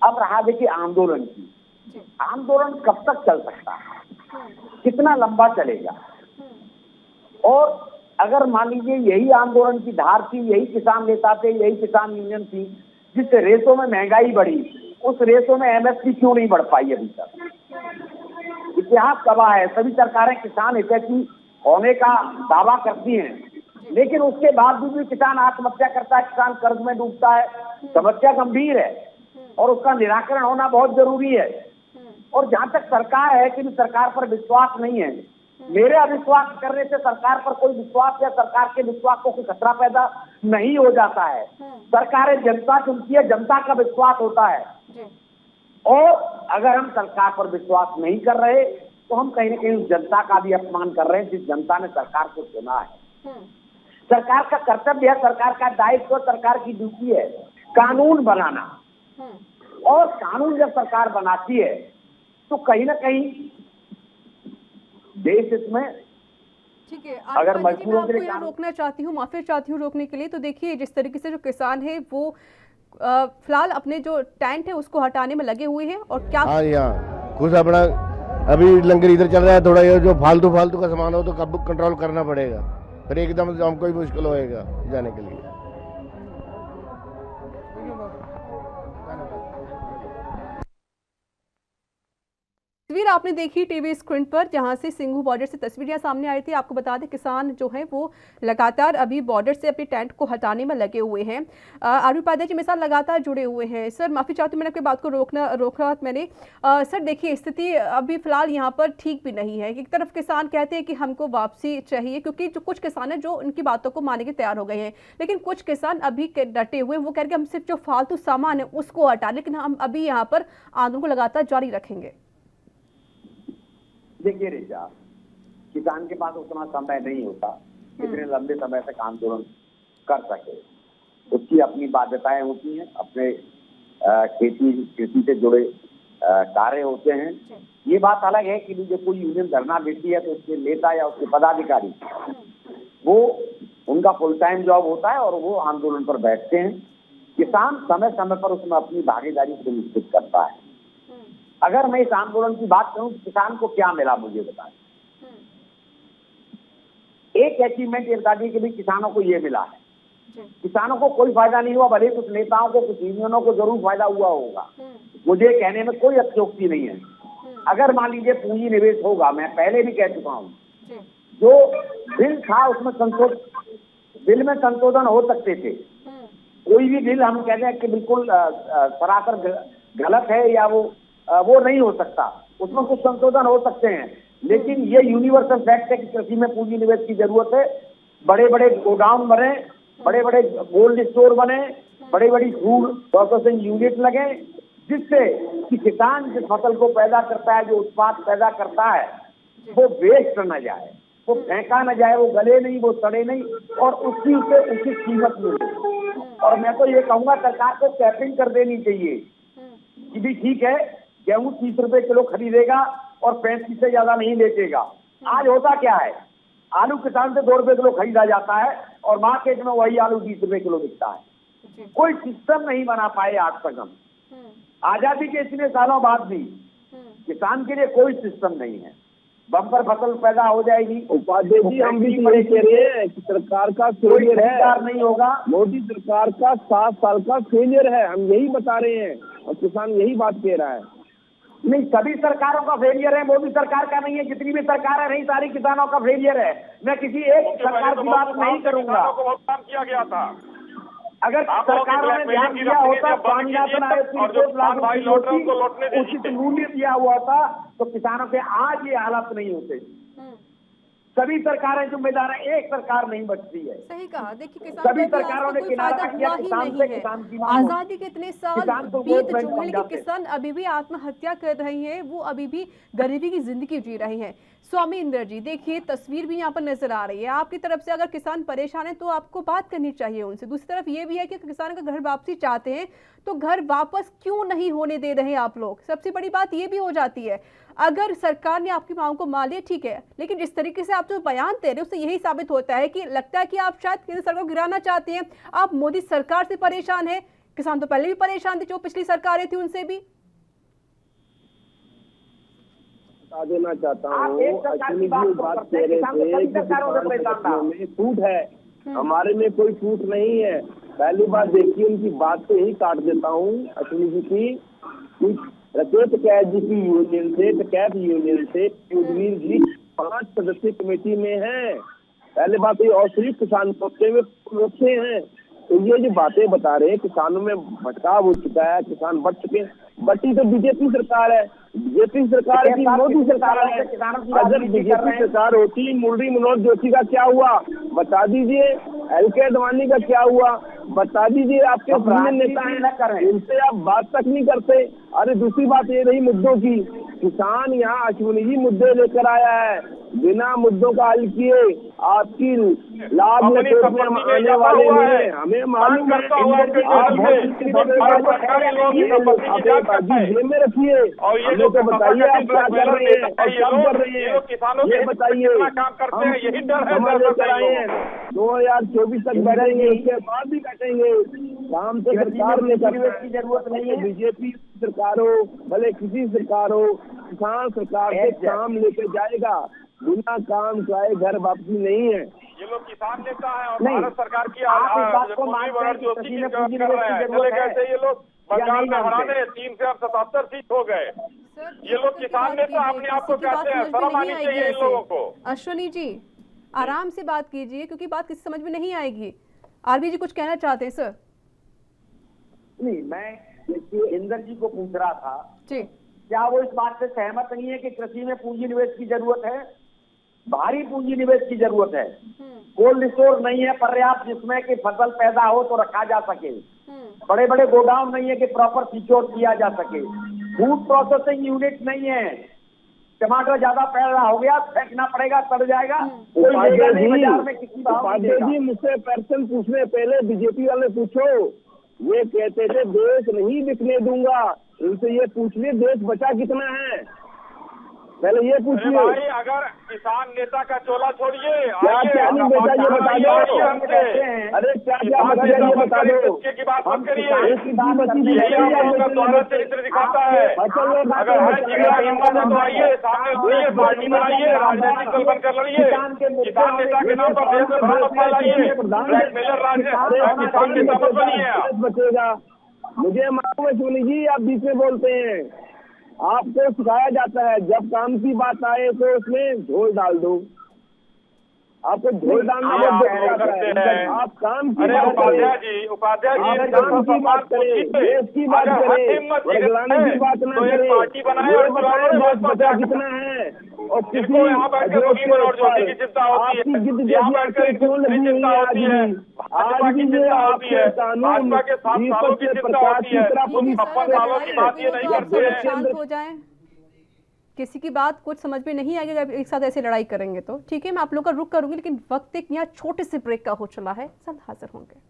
अब रहा देखिए आंदोलन की, आंदोलन कब तक चल सकता है, कितना लंबा चलेगा, और अगर मान लीजिए यही आंदोलन की धार थी, यही किसान नेता थे, यही किसान यूनियन थी, जिस रेसों में महंगाई बढ़ी, उस रेसों में एमएसपी क्यों नहीं बढ़ पाई अभी तक? इतिहास गवाह है, सभी सरकारें किसान हितैषी होने का दावा करती हैं, लेकिन उसके बावजूद भी किसान आत्महत्या करता है, किसान कर्ज में डूबता है। समस्या गंभीर है और उसका निराकरण होना बहुत जरूरी है। और जहां तक सरकार है कि सरकार पर विश्वास नहीं है, मेरे अविश्वास करने से सरकार पर कोई विश्वास या सरकार के विश्वास को कोई खतरा पैदा नहीं हो जाता है। सरकारें जनता चुनती है, जनता का विश्वास होता है, और अगर हम सरकार पर विश्वास नहीं कर रहे तो हम कहीं ना कहीं उस जनता का भी अपमान कर रहे हैं जिस जनता ने सरकार को चुना है। सरकार का कर्तव्य है, सरकार का दायित्व, सरकार की ड्यूटी है कानून बनाना, और कानून जब सरकार बनाती है तो कहीं ना कहीं देश इसमें, ठीक है, अगर मैं मजदूरों के आपको लिए यहाँ रोकना चाहती हूँ, माफी चाहती हूँ रोकने के लिए। तो देखिए जिस तरीके से जो किसान है वो फिलहाल अपने जो टेंट है उसको हटाने में लगे हुए हैं, और क्या कुछ अपना अभी लंगर इधर चल रहा है, थोड़ा ये जो फालतू का सामान हो तो कब कंट्रोल करना पड़ेगा, फिर एकदम हमको ही मुश्किल होएगा जाने के लिए। तस्वीर आपने देखी टीवी स्क्रीन पर, जहां से सिंघू बॉर्डर से तस्वीरें सामने आई थी। आपको बता दें किसान जो है वो लगातार अभी बॉर्डर से अपने टेंट को हटाने में लगे हुए हैं। आरबी उपाध्याय जी मेरे साथ लगातार जुड़े हुए हैं। सर माफ़ी चाहती हूँ, मैंने आपकी बात को रोका मैंने। सर देखिए स्थिति अभी फिलहाल यहाँ पर ठीक भी नहीं है। एक तरफ किसान कहते हैं कि हमको वापसी चाहिए, क्योंकि जो कुछ किसान हैं जो उनकी बातों को मानने के तैयार हो गए हैं, लेकिन कुछ किसान अभी डटे हुए, वो कह रहे हैं हम सिर्फ जो फालतू सामान है उसको हटा, लेकिन हम अभी यहाँ पर आंदोलन को लगातार जारी रखेंगे। देखिए रिचा, किसान के पास उतना समय नहीं होता इतने लंबे समय तक आंदोलन कर सके, उसकी अपनी बाध्यताएं होती हैं, अपने खेती से जुड़े कार्य होते हैं। ये बात अलग है कि जब कोई यूनियन धरना देती है तो उसके नेता या उसके पदाधिकारी वो उनका फुल टाइम जॉब होता है और वो आंदोलन पर बैठते हैं। किसान समय समय पर उसमें अपनी भागीदारी सुनिश्चित करता है। अगर मैं इस आंदोलन की बात करूं तो किसान को क्या मिला मुझे बताएं। एक अचीवमेंट ये बता दी कि भाई किसानों को ये मिला है, किसानों को कोई फायदा नहीं हुआ, भले कुछ नेताओं को कुछ यूनियनों को जरूर फायदा हुआ होगा, मुझे कहने में कोई अतिशयोक्ति नहीं है। अगर मान लीजिए पूंजी निवेश होगा, मैं पहले भी कह चुका हूँ, जो बिल था उसमें बिल में संशोधन हो सकते थे। कोई भी बिल हम कहते हैं कि बिल्कुल सरासर गलत है या वो नहीं हो सकता, उसमें कुछ संशोधन हो सकते हैं, लेकिन ये यूनिवर्सल फैक्ट है कि कृषि में पूंजी निवेश की जरूरत है। बड़े बड़े गोडाउन बने, बड़े बड़े कोल्ड स्टोर बने, बड़ी बड़ी फूड प्रोसेसिंग यूनिट लगे, जिससे कि किसान जिस फसल को पैदा करता है, जो उत्पाद पैदा करता है, वो वेस्ट न जाए, वो फेंका न जाए, वो गले नहीं, वो सड़े नहीं, और उसकी उसे उचित कीमत मिले। और मैं तो ये कहूंगा सरकार को कैपिंग कर देनी चाहिए कि भी ठीक है, गेहूं 30 रुपए किलो खरीदेगा और 35 से ज्यादा नहीं बेचेगा। आज होता क्या है, आलू किसान से 2 रुपए किलो खरीदा जाता है और मार्केट में वही आलू 20 रुपए किलो बिकता है। कोई सिस्टम नहीं बना पाए आज तक हम आजादी के इतने सालों बाद भी किसान के लिए कोई सिस्टम नहीं है। बम्पर फसल पैदा हो जाएगी। उपाध्याय जी, हम भी यही कह रहे हैं कि सरकार का फेलियर है, नहीं होगा। मोदी सरकार का 7 साल का फेलियर है, हम यही बता रहे हैं और किसान यही बात कह रहा है। नहीं, सभी सरकारों का फेलियर है, मोदी सरकार का नहीं है। जितनी भी सरकार है नहीं, सारी किसानों का फेलियर है। मैं किसी एक सरकार की बात नहीं करूंगा। भुगतान किया गया था। अगर सरकारों ने ध्यान दिया होता, स्वामीनाथन आयोग की रिपोर्ट लागू होती, उचित मूल्य दिया हुआ था, तो किसानों के आज ये हालत नहीं होते। सभी सरकारें जिम्मेदार हैं, एक सरकार नहीं बचती है। सही कहा। देखिए, किसान सभी को भी आज सरकारों तक ने कोई किनारा फायदा किया हुआ ही किसान नहीं से, है। किसान की मांग आजादी के इतने साल किसान तो बीत वोट बैंक चुके हैं, लेकिन समझाते। किसान अभी भी आत्महत्या कर रहे हैं, वो अभी भी गरीबी की जिंदगी जी रहे हैं। स्वामी इंदर जी, देखिए तस्वीर भी यहाँ पर नजर आ रही है। आपकी तरफ से अगर किसान परेशान है तो आपको बात करनी चाहिए उनसे। दूसरी तरफ ये भी है कि किसान का घर वापसी चाहते हैं तो घर वापस क्यों नहीं होने दे रहे आप लोग। सबसे बड़ी बात ये भी हो जाती है, अगर सरकार ने आपकी मांग को मान लिया ठीक है, लेकिन जिस तरीके से आप जो बयान दे रहे हैं उससे यही साबित होता है कि लगता है कि आप शायद केंद्र सरकार को गिराना चाहते हैं। आप मोदी सरकार से परेशान है। किसान तो पहले भी परेशान थे, जो पिछली सरकारें थी उनसे भी। बता देना चाहता आप हूँ, एक सरकार की अश्विनी बात जी तो बात करते कह हैं, रहे किसान तो थे सभी कि सरकारों में परेशान था। किसानों में फूट है, हमारे में कोई फूट नहीं है। पहली बात देखिए, उनकी बात तो यही काट देता हूँ अश्विनी जी की रकेत कैद जी की यूनियन से, टकैत यूनियन से युद्धवीर जी 5 सदस्यीय कमेटी में है। पहले बात ये, और सिर्फ किसान मोर्चे में मुख्य हैं। तो ये जो बातें बता रहे हैं, किसानों में भटकाव हो चुका है, किसान बढ़ चुके हैं। बटी तो बीजेपी सरकार है, बीजेपी सरकार की मोदी सरकार है। अगर बीजेपी सरकार होती, मुरली मनोहर जोशी का क्या हुआ बता दीजिए, एलके अडवाणी का क्या हुआ बता दीजिए। आपके सीनियर नेता हैं, इनसे आप बात तक नहीं करते। अरे दूसरी बात ये रही मुद्दों की, किसान यहाँ अश्विनी जी मुद्दे लेकर आया है, बिना मुद्दों का हल किए आपकी लाभ में आने वाले हैं। हमें मालूम है, जेब में रखिए, हमें तो बताइए आप क्या कर रहे हैं और कब कर रहे हैं, ये बताइए। हम लेकर आए हैं 2024 तक बैठेंगे, उसके बाद भी बैठेंगे। काम तो सरकार ने करने की जरूरत नहीं है। बीजेपी सरकार हो भले किसी सरकार हो, किसान सरकार से काम लेके जाएगा, बिना काम कराए घर वापसी नहीं है। ये लोग किसान नेता है और नहीं, भारत सरकार की आप इस बात को मुरली मानते मनोहर हैं कि जोशी कृषि की में जरूरत पूंजी कर निवेश रहे हैं। की जरूरत चले है कैसे ये लोग बंगाल नहीं में मानते? हराने 3 से अब 77 सीट हो गए। ये लोग किसान नेता अपने आप को कहते हैं, शर्म आनी चाहिए इन लोगों को। अश्विनी जी आराम से बात कीजिए, क्योंकि बात किसी समझ में नहीं आएगी। आरबी जी कुछ कहना चाहते हैं सर? नहीं, मैं देखिए इंदर जी को पूछ रहा था जी, क्या वो इस बात से सहमत नहीं है कि कृषि में पूंजी निवेश की जरूरत है, भारी पूंजी निवेश की जरूरत है। कोल्ड स्टोर नहीं है पर्याप्त जिसमें कि फसल पैदा हो तो रखा जा सके, बड़े बड़े गोडाउन नहीं है कि प्रॉपर सिक्योर किया जा सके, फूड प्रोसेसिंग यूनिट नहीं है, टमाटर ज्यादा पैदा हो गया फेंकना पड़ेगा, सड़ जाएगा, कोई लेगा नहीं बाजार में, किसी भाव नहीं देगा। जी मुझसे पर्सन पूछने पहले बीजेपी वाले पूछो, ये कहते थे देश नहीं बिकने दूंगा, इनसे ये पूछिए देश बचा कितना है, पहले ये पूछिए। भाई अगर किसान नेता का चोला छोड़िए, क्या क्या नहीं बेचा ये बता दो, अरे क्या क्या बचा ये बता दो। की बात मत करिए, चरित्र दिखाता है। अगर है जिगरा हिम्मत है तो आइए सामने उतरिए, पार्टी बनाइए, राजनीतिक दल बनकर लड़िए, किसान नेता के नाम पर देश में भ्रम मत फैलाइए, ब्लैकमेलर किसान नेता मत बनिए। बचेगा मुझे मालूम है सोनी जी, आप बीच में बोलते हैं, आपको सिखाया जाता है जब काम की बात आए तो उसमें झोल डाल दो, आपको झोल डालना आप काम की बात करें, उपाध्याय जी काम की बात करें, देश की बात करें, वर्गलाने की बात न करें, ये बताएं देश बचा कितना है। और किसी आपकी जिद जैसी आंखें क्यों लगी हुई है आज भी, आज भी ये आपके कानून दीपक के प्रकाश की तरह पूरी शांत हो जाए। किसी की बात कुछ समझ में नहीं आएगी अगर एक साथ ऐसे लड़ाई करेंगे तो। ठीक है, मैं आप लोग का रुख करूंगी, लेकिन वक्त एक यहाँ छोटे से ब्रेक का हो चला है, जल्द हाजिर होंगे।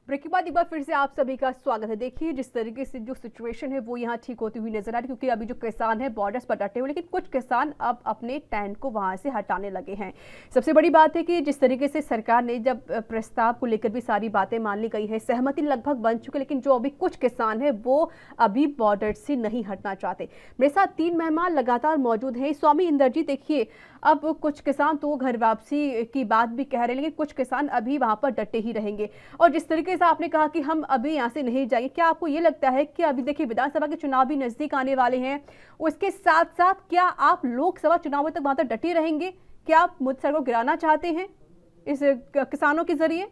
ब्रेक के बाद एक बार फिर से आप सभी का स्वागत है। देखिए जिस तरीके से जो सिचुएशन है वो यहाँ ठीक होती हुई नजर आ रही है, क्योंकि अभी जो किसान है बॉर्डर्स पर डटे हुए, लेकिन कुछ किसान अब अपने टेंट को वहां से हटाने लगे हैं। सबसे बड़ी बात है कि जिस तरीके से सरकार ने जब प्रस्ताव को लेकर भी सारी बातें मान ली गई है, सहमति लगभग बन चुकी है, लेकिन जो अभी कुछ किसान है वो अभी बॉर्डर से नहीं हटना चाहते। मेरे साथ 3 मेहमान लगातार मौजूद हैं। स्वामी इंद्रजीत, देखिए अब कुछ किसान तो घर वापसी की बात भी कह रहे हैं, लेकिन कुछ किसान अभी वहां पर डटे ही रहेंगे। और जिस तरीके से आपने कहा कि हम अभी यहाँ से नहीं जाएंगे, क्या आपको ये लगता है कि अभी देखिए विधानसभा के चुनाव भी नजदीक आने वाले हैं, उसके साथ साथ क्या आप लोकसभा चुनावों तक वहां तक डटे रहेंगे? क्या आप मोदी सरकार को गिराना चाहते हैं इस किसानों के जरिए?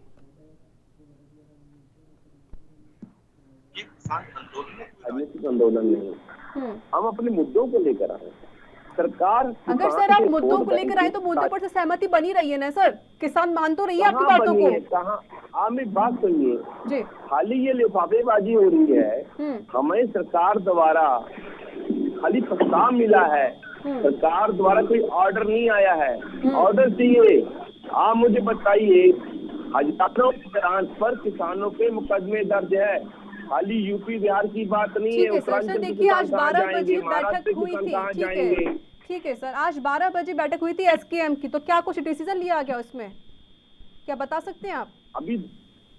राजनीतिक आंदोलन नहीं, हम अपने मुद्दों को लेकर आए। सरकार अगर सर आप मुद्दों को लेकर आए तो मुद्दों पर से सहमति बनी रही है ना सर? किसान मान तो रही है आपकी बातों को? कहाँ मेरी बात सुनिए जी, खाली ये लिफाफेबाजी हो रही है। हमें सरकार द्वारा खाली प्रस्ताव मिला है, सरकार द्वारा कोई ऑर्डर नहीं आया है। ऑर्डर चाहिए। आप मुझे बताइए, हजारों ब्रांच पर किसानों के मुकदमे दर्ज है। खाली यूपी बिहार की बात नहीं है। सर देखिए आज 12 बजे बैठक हुई थी, ठीक है सर, आज 12 बजे बैठक हुई थी एसकेएम की, तो क्या कुछ डिसीजन लिया गया उसमें? क्या बता सकते हैं आप? अभी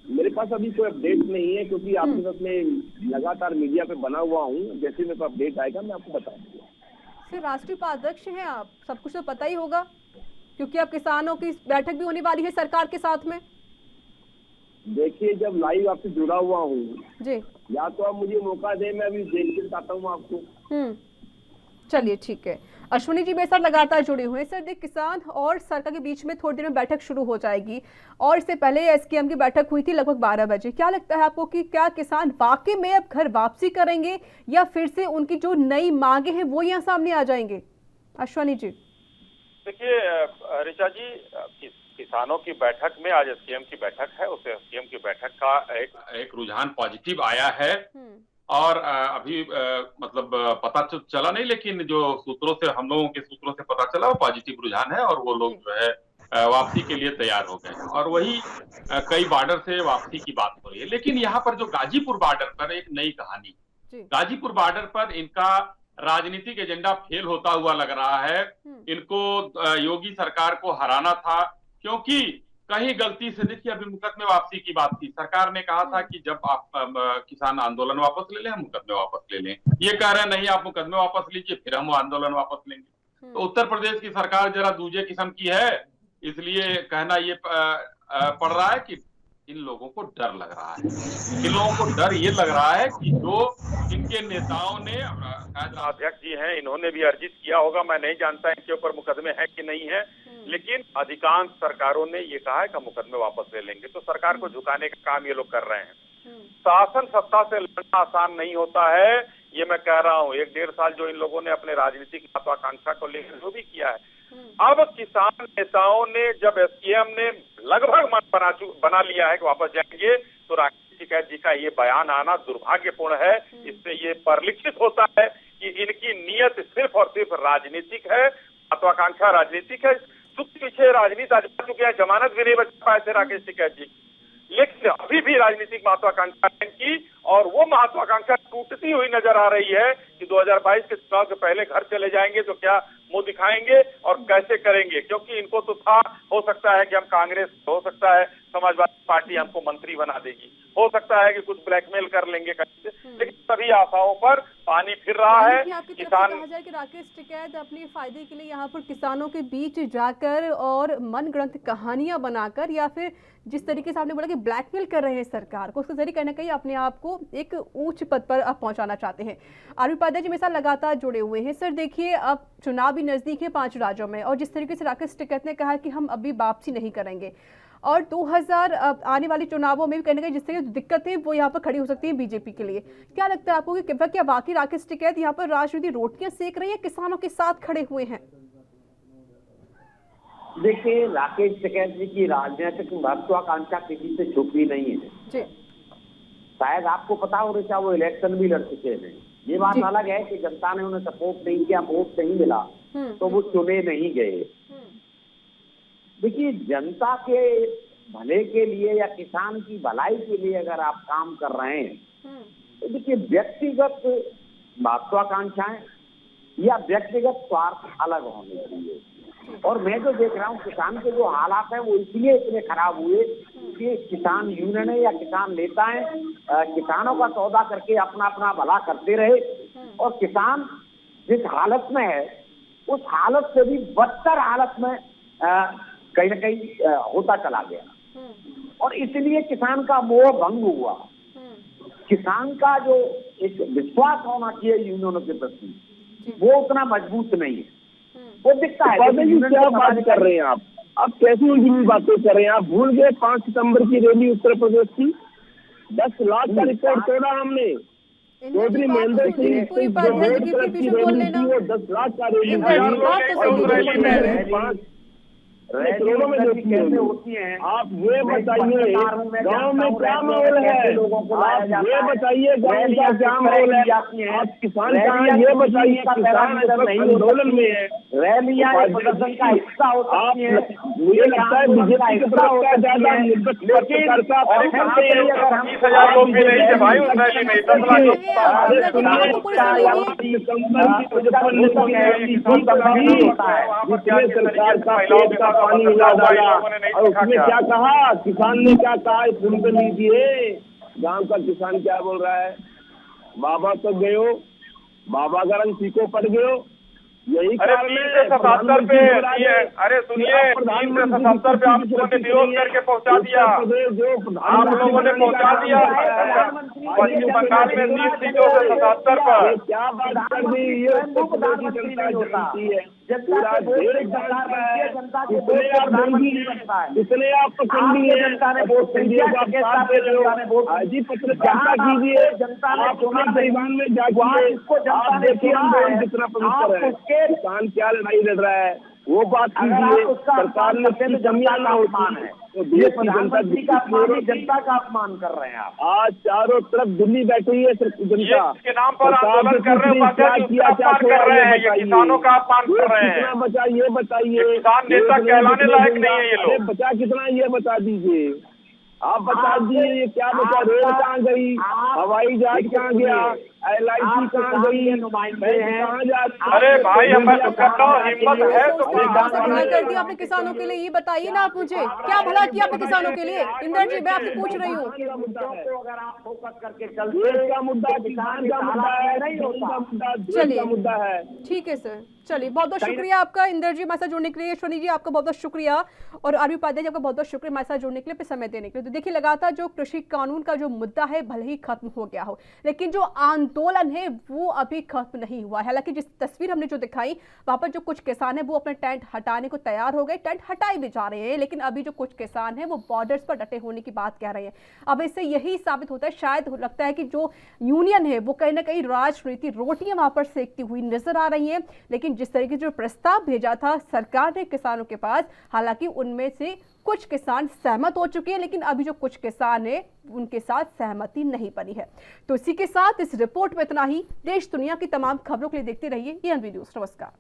मेरे पास अभी कोई अपडेट नहीं है, क्योंकि आपके साथ में लगातार मीडिया पे बना हुआ हूँ। जैसे मेरे को अपडेट आएगा मैं आपको बता दूंगा। सर राष्ट्रीय उपाध्यक्ष हैं आप, सब कुछ तो पता ही होगा, क्योंकि अब किसानों की बैठक भी होने वाली है सरकार के साथ में। देखिए जब लाइव आपसे जुड़ा हुआ हूँ जी, या तो आप मुझे मौका दें, मैं अभी देख के बताता हूँ आपको। चलिए ठीक है। अश्विनी जी मेरे साथ लगातार जुड़े हुए हैं। सर देख, किसान और सरकार के बीच में थोड़ी देर में बैठक शुरू हो जाएगी, और इससे पहले एसकेएम की बैठक हुई थी लगभग 12 बजे। क्या लगता है आपको कि क्या किसान वाकई में अब घर वापसी करेंगे, या फिर से उनकी जो नई मांगे हैं वो यहाँ सामने आ जाएंगे? अश्विनी जी देखिए ऋचा जी, किसानों की बैठक में आज एसकेएम की बैठक है, उस एसकेएम की बैठक का एक रुझान पॉजिटिव आया है। और अभी मतलब पता चला नहीं, लेकिन जो सूत्रों से, हम लोगों के सूत्रों से पता चला, वो पॉजिटिव रुझान है और वो लोग जो है वापसी के लिए तैयार हो गए हैं। और वही कई बॉर्डर से वापसी की बात हो रही है। लेकिन यहाँ पर जो गाजीपुर बॉर्डर पर एक नई कहानी, गाजीपुर बॉर्डर पर इनका राजनीतिक एजेंडा फेल होता हुआ लग रहा है। इनको योगी सरकार को हराना था, क्योंकि कहीं गलती से, देखिए अभी मुकदमे वापसी की बात थी, सरकार ने कहा था कि जब आप किसान आंदोलन वापस ले लें हम मुकदमे वापस ले लें। ये कह रहे हैं नहीं, आप मुकदमे वापस लीजिए फिर हम आंदोलन वापस लेंगे। तो उत्तर प्रदेश की सरकार जरा दूसरे किस्म की है, इसलिए कहना ये पड़ रहा है कि इन लोगों को डर लग रहा है। इन लोगों को डर ये लग रहा है कि जो इनके नेताओं ने, अध्यक्ष जी हैं, इन्होंने भी अर्जित किया होगा, मैं नहीं जानता इनके ऊपर मुकदमे हैं कि नहीं है, लेकिन अधिकांश सरकारों ने ये कहा है कि मुकदमे वापस ले लेंगे। तो सरकार को झुकाने का काम ये लोग कर रहे हैं। शासन सत्ता से लड़ना आसान नहीं होता है, ये मैं कह रहा हूँ। 1-1.5 साल जो इन लोगों ने अपने राजनीतिक महत्वाकांक्षा को लेकर जो भी किया है, अब किसान नेताओं ने, जब एसकेएम ने लगभग मन बना लिया है कि वापस जाएंगे, तो राकेश टिकैत जी का ये बयान आना दुर्भाग्यपूर्ण है। इससे ये परिलक्षित होता है कि इनकी नीयत सिर्फ और सिर्फ राजनीतिक है, महत्वाकांक्षा राजनीतिक है। सुख पीछे राजनीति आ चुके हैं, जमानत भी नहीं बचा पाए थे राकेश टिकैत जी, लेकिन अभी भी राजनीतिक महत्वाकांक्षा की, और वो महत्वाकांक्षा टूटती हुई नजर आ रही है कि 2022 के चुनाव के पहले घर चले जाएंगे तो क्या मुंह दिखाएंगे और कैसे करेंगे। क्योंकि इनको तो था, हो सकता है कि हम कांग्रेस, हो सकता है समाजवादी पार्टी हमको मंत्री बना देगी, हो सकता है कि कुछ ब्लैकमेल कर लेंगे, लेकिन सभी आशाओं पर पानी फिर रहा है। किसान कहा जाए कि राकेश टिकैत अपने फायदे के लिए यहाँ पर किसानों के बीच जाकर और मनगढ़ंत कहानियां बनाकर, या फिर जिस तरीके से आपने बोला कि ब्लैकमेल कर रहे हैं सरकार को, उसके जरिए कहीं ना कहीं अपने आप को एक उच्च पद पर आप पहुंचाना चाहते हैं। आरबी उपाध्याय जी मेरे साथ लगातार जुड़े हुए हैं। सर देखिए, अब चुनाव भी नजदीक है 5 राज्यों में, और जिस तरीके से राकेश टिकैत ने कहा कि हम अभी वापसी नहीं करेंगे, और 2000 आने वाले चुनावों में भी कहीं ना कहीं जिस तरह की दिक्कतें वो यहाँ पर खड़ी हो सकती है बीजेपी के लिए। क्या लगता है आपको कि क्या वाकई राकेश टिकैत यहाँ पर राजनीति रोटियां सेक रही है, किसानों के साथ खड़े हुए हैं? देखिए, राकेश टिकैत जी की राजनीतिक महत्वाकांक्षा किसी से छुपी नहीं है जी। शायद आपको पता हो रहा, वो इलेक्शन भी लड़ चुके हैं। ये बात अलग है कि जनता ने उन्हें सपोर्ट नहीं किया, वोट नहीं मिला, तो वो चुने नहीं गए। देखिए, जनता के भले के लिए या किसान की भलाई के लिए अगर आप काम कर रहे हैं तो देखिए व्यक्तिगत महत्वाकांक्षाएं या व्यक्तिगत स्वार्थ अलग होने चाहिए। और मैं जो देख रहा हूँ किसान के जो हालात हैं वो इसलिए इतने खराब हुए कि किसान यूनियन या किसान नेताएं किसानों का सौदा करके अपना अपना भला करते रहे और किसान जिस हालत में है उस हालत से भी बदतर हालत में कहीं ना कहीं होता चला गया और इसलिए किसान का मोह भंग हुआ। किसान का जो एक विश्वास होना चाहिए यूनियनों के प्रति वो उतना मजबूत नहीं है। वो दिखता है क्या बात कर रहे हैं आप कैसी उनकी बातें कर रहे हैं? आप भूल गए 5 सितंबर की रैली उत्तर प्रदेश की 10 लाख का रिकॉर्ड तोड़ा हमने। चौधरी महेंद्र सिंह वो 10 लाख का करोड़ों में कैसे होती है? आप ये बताइए गांव में क्या माहौल है? आप ये बताइए गांव का क्या माहौल है? आप किसान का ये बताइए किसान नहीं आंदोलन में है। रैलियां प्रदर्शन का हिस्सा होती है। मुझे लगता है बीजेपी की तरफ का ज्यादा सरकार का पानी हिला डाला और उसमें क्या कहा किसान ने? क्या कहा सुन कर लीजिए गांव का किसान क्या बोल रहा है? बाबा तो गयो, बाबा का रंग सीखो पड़ गयो। यही कारण है 77 पे अरे सुनिए 377 पे आप लोगों ने विरोध करके पहुंचा दिया। आप लोगों ने पहुंचा दिया पश्चिम बंगाल में 30 सीटों से 77 पर। क्या बात कर दी? ये प्रधानमंत्री नहीं होता है पूरा देश इतने आप पसंदी है जी। पत्रकारिता कीजिए आप परिवार में जाके आप देखिए हम कितना पवित्र है। किसान क्या लड़ाई लड़ रहा है वो बात कीजिए। सरकार ने जमीन ना अपमान है तो देश की प्रधानमंत्री का अपमान, जनता का अपमान कर रहे हैं आप। आज चारों तरफ दिल्ली बैठी है जनता के नाम पर आंदोलन कर रहे हैं, क्या कर रहे हैं? ये किसानों का अपमान कर रहे हैं। कितना बचा ये बताइए? किसान नेता कहलाने लायक नहीं है ये लोग। बचा कितना ये बता दीजिए। आप बता दीजिए ये क्या बचा? रेल कहाँ गई? हवाई जहाज कहाँ गया? LIC कहाँ गई? कहाँ जा? अरे भाई मैं तो कहता हूँ हिम्मत है तो भला कर दिया आपने किसानों के लिए, ये बताइए ना आप मुझे क्या भला किया आपने किसानों के लिए? इंदर जी मैं आपसे पूछ रही हूँ। अगर आप फोकस करके चलते का मुद्दा किसान का मुद्दा है नहीं होता। चलिए मुद्दा है ठीक है सर। चलिए बहुत बहुत शुक्रिया आपका इंदर जी हमारे साथ जुड़ने के लिए। शनि जी आपका बहुत बहुत शुक्रिया और आरवी उपाध्याय जी आपका बहुत बहुत शुक्रिया हमारे साथ जुड़ने के लिए, अपने समय देने के लिए। तो देखिए लगातार जो कृषि कानून का जो मुद्दा है भले ही खत्म हो गया हो लेकिन जो आंदोलन है वो अभी खत्म नहीं हुआ है। हालांकि जिस तस्वीर हमने जो दिखाई वहां पर जो कुछ किसान है वो अपने टेंट हटाने को तैयार हो गए, टेंट हटाए भी जा रहे हैं, लेकिन अभी जो कुछ किसान है वो बॉर्डर्स पर डटे होने की बात कह रहे हैं। अब इससे यही साबित होता है, शायद लगता है कि जो यूनियन है वो कहीं ना कहीं राजनीति रोटियां वहां पर सेकती हुई नजर आ रही है। लेकिन जिस तरीके से जो प्रस्ताव भेजा था सरकार ने किसानों के पास, हालांकि उनमें से कुछ किसान सहमत हो चुके हैं लेकिन अभी जो कुछ किसान है उनके साथ सहमति नहीं बनी है। तो इसी के साथ इस रिपोर्ट में इतना ही। देश दुनिया की तमाम खबरों के लिए देखते रहिए ENV न्यूज़। नमस्कार।